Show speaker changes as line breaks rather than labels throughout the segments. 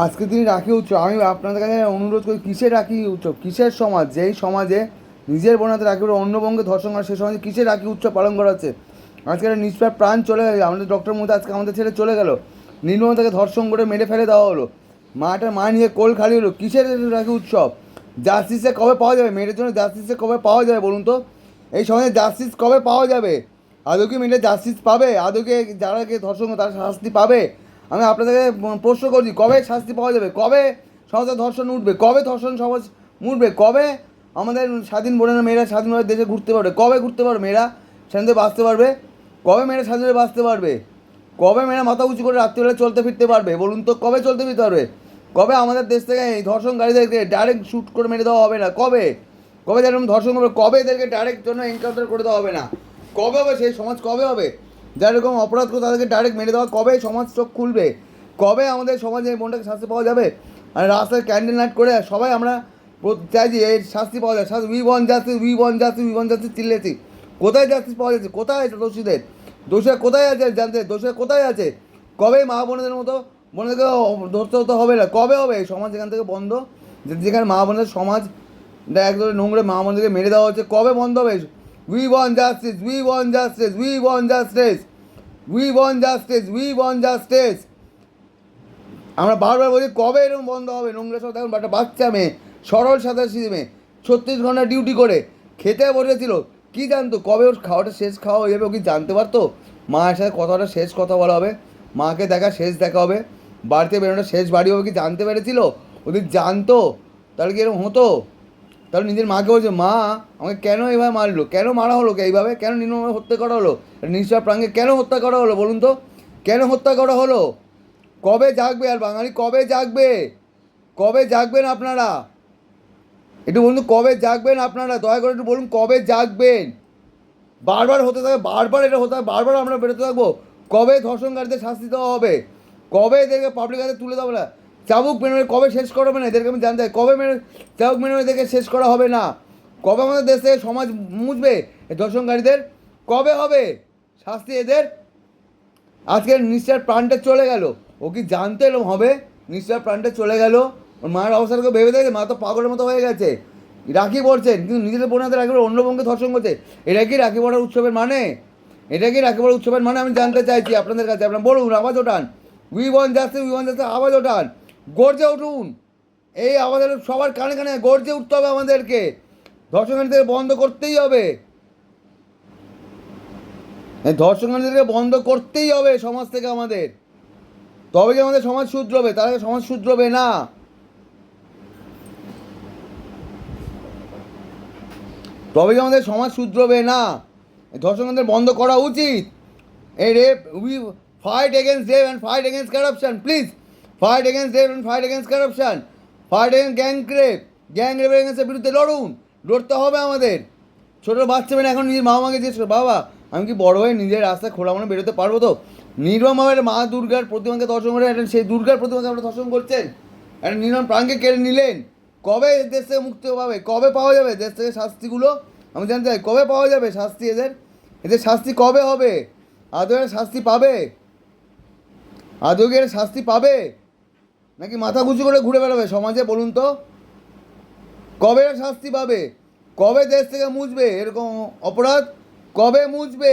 আজকে দিন রাখি উৎসব। আমি আপনাদের কাছে অনুরোধ করি, কিসের রাখি উৎসব, কিসের সমাজ, যেই সমাজে নিজের বোনাতে রাখি ওরা অন্য বঙ্গে ধর্ষণ করে, সেই সমাজে কিসের রাখি উৎসব পালন করা হচ্ছে? আজকে একটা নিষ্পাপ প্রাণ চলে গেল, আমাদের ডক্টর মধ্যে আজকে আমাদের ছেড়ে চলে গেল, নির্মমতাকে ধর্ষণ করে মেরে ফেলে দেওয়া হলো, মা নিয়ে কোল খালি হলো। কিসের রাখি উৎসব? জাস্টিসে কবে পাওয়া যাবে? মেয়েদের জন্য জাস্টিসে কবে পাওয়া যাবে বলুন তো? এই সমাজে জাস্টিস কবে পাওয়া যাবে? আদৌ কি মেয়েদের জাস্টিস পাবে? আদৌ কি যারা ধর্ষণ করে তারা শাস্তি পাবে? আমি আপনাদেরকে প্রশ্ন করছি, কবে শাস্তি পাওয়া যাবে? কবে সমাজে ধর্ষণ উঠবে? কবে ধর্ষণ সমাজ উঠবে? কবে আমাদের স্বাধীন বোনেরা মেয়েরা স্বাধীনভাবে দেশে ঘুরতে পারবে? কবে ঘুরতে পারবে মেয়েরা? স্বাধীনভাবে বাঁচতে পারবে? কবে মেয়েরা স্বাধীনভাবে বাঁচতে পারবে? কবে মেয়েরা মাথা উঁচু করে রাত্রিবেলা চলতে ফিরতে পারবে বলুন তো? কবে চলতে ফিরতে পারবে? কবে আমাদের দেশ থেকে এই ধর্ষণকারীদেরকে ডাইরেক্ট শ্যুট করে মেরে দেওয়া হবে না? কবে কবে যেরকম ধর্ষণ করবে, কবে এদেরকে ডাইরেক্ট জন্য এনকাউন্টার করে দেওয়া হবে না? কবে হবে সেই সমাজ? কবে হবে যারা এরকম অপরাধ করে তাদেরকে ডাইরেক্ট মেরে দেওয়া? কবে সমাজ চোখ খুলবে? কবে আমাদের সমাজে এই বোনটাকে শাস্তি পাওয়া যাবে? আর রাস্তায় ক্যান্ডেল নাইট করে সবাই আমরা চাইছি এই শাস্তি পাওয়া যায়, we want justice, we want justice, we want justice চিল্লেছি। কোথায় জাস্টিস পাওয়া যাচ্ছে? কোথায় দোষীদের? দোষীরা কোথায় আছে জানতে? দোষীরা কোথায় আছে? কবে মা বোনেদের মতো বোনেদেরকে ধরতে হতে হবে না? কবে হবে এই সমাজ এখান থেকে বন্ধ? যেখানে মা বোনের সমাজ একদম নোংরা মা বোনদেরকে মেরে দেওয়া হচ্ছে, কবে বন্ধ হবে? We want justice, we want justice, we want justice, we want justice, we want justice. আমরা বারবার বলি, কবে এরকম বন্ধ হবে? নোংরা সব দেখুন, একটা বাচ্চা মেয়ে, সরল সাদা মেয়ে, 36 ঘন্টা ডিউটি করে খেতে বসেছিল, কি জানতো কবে ওর খাওয়াটা শেষ খাওয়া হয়ে যাবে? ও কি জানতে পারতো? মায়ের সাথে কথাটা শেষ কথা বলা হবে, মাকে দেখা শেষ দেখা হবে, বাড়িতে বেরোনোটা শেষ বাড়ি হবে, কি জানতে পেরেছিল? ওদের জানতো তাহলে কি এরকম হতো? তাহলে নিজের মাকে বলছে, মা আমাকে কেন এভাবে মারলো? কেন মারা হলো? এইভাবে কেন নির্মমভাবে হত্যা করা হলো? নিঃস্বার্থ প্রাণকে কেন হত্যা করা হলো বলুন তো? কেন হত্যা করা হলো? কবে জাগবে আর বাঙালি? কবে জাগবে? কবে জাগবেন আপনারা? একটু বলুন, কবে জাগবেন আপনারা? দয়া করে একটু বলুন, কবে জাগবেন? বারবার হতে থাকে, বারবার এটা হতে থাকে, বারবার আমরা বেরোতে থাকবো। কবে ধর্ষণকারীদের শাস্তি দেওয়া হবে? কবে এদেরকে পাবলিক হাতে তুলে দেওয়া না? চাবুক মেরে কবে শেষ করবে না এদেরকে? আমি জানতে চাই, কবে মেরে চাবুক মেরে এদেরকে শেষ করা হবে না? কবে আমাদের দেশ থেকে সমাজ মুছবে এই ধর্ষণকারীদের? কবে হবে শাস্তি এদের? আজকে নিশ্চয় প্রাণটা চলে গেল, ও কি জানতে এরকম হবে? নিশ্চয় প্রাণটা চলে গেল, ওর মায়ের অবস্থাকে ভেবে দেখে মা তো পাগলের মতো হয়ে গেছে। রাখি পড়ছেন কিন্তু নিজেদের বোনাদের রাখি অন্য বঙ্গে ধর্ষণ করছে। এটা কি রাখি পড়ার উৎসবের মানে? এটা কি রাখি পড়ার উৎসবের মানে? আমি জানতে চাইছি আপনাদের কাছে। আপনারা বলুন, আওয়াজ ওঠান, we want justice, we want justice, আওয়াজ ওঠান, গর্জে উঠুন। এই আমাদের সবার কানে কানে গর্জে উঠতে হবে আমাদেরকে। ধর্ষণকারীদের বন্ধ করতেই হবে, এই ধর্ষণকারীদেরকে বন্ধ করতেই হবে সমাজ থেকে আমাদের। তবে কি আমাদের সমাজ শুধরবে? তার আগে সমাজ শুধরবে না। তবে কি আমাদের সমাজ শুধরবে না? ধর্ষণকারীদের বন্ধ করা উচিত। এই rape, we fight against rape and fight against corruption, please fight against rape and fight against corruption, fight against gang রেপের এগেনস্টের বিরুদ্ধে লড়ুন। লড়তে হবে আমাদের। ছোটো বাচ্চা মেয়ে এখন নিজের মা মাকে জিজ্ঞেস করে, বাবা আমি কি বড় হয়ে নিজের রাস্তায় খোলা মনে বেরোতে পারবো তো? নির্মমভাবে মা দুর্গার প্রতিমাকে ধর্ষণ করে, সেই দুর্গার প্রতিমাকে আমরা ধর্ষণ করছেন, একটা নির্মম প্রাণকে কেড়ে নিলেন। কবে দেশ থেকে মুক্তি পাবে? কবে পাওয়া যাবে দেশ থেকে শাস্তিগুলো? আমি জানতে চাই, কবে পাওয়া যাবে শাস্তি এদের? এদের শাস্তি কবে হবে? আদৌ এরা শাস্তি পাবে? আদৌ কি এরা শাস্তি পাবে? নাকি মাথা গুঁজু করে ঘুরে বেড়াবে সমাজে বলুন তো? কবে এরা শাস্তি পাবে? কবে দেশ থেকে মুছবে এরকম অপরাধ? কবে মুছবে?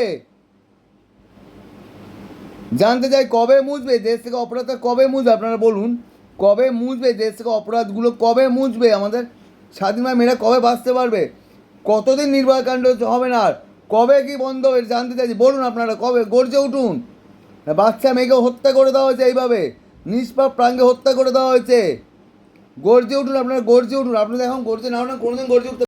জানতে চাই, কবে মুছবে দেশ থেকে অপরাধটা? কবে মুছবে আপনারা বলুন? কবে মুছবে দেশ থেকে অপরাধগুলো? কবে মুছবে? আমাদের স্বাধীনভাবে মেয়েরা কবে বাঁচতে পারবে? কতদিন নির্ভয়াকাণ্ড হবে না? আর কবে কি বন্ধ হবে জানতে চাইছি, বলুন আপনারা কবে? গর্জে উঠুন। বাচ্চা মেয়েকে হত্যা করে দেওয়া হয়েছে এইভাবে, নিষ্পাপ প্রাণকে হত্যা করে দেওয়া হয়েছে। গর্জে উঠুন আপনারা, গর্জে উঠুন। আপনারা এখন গর্জে না কোনোদিন গর্জে উঠতে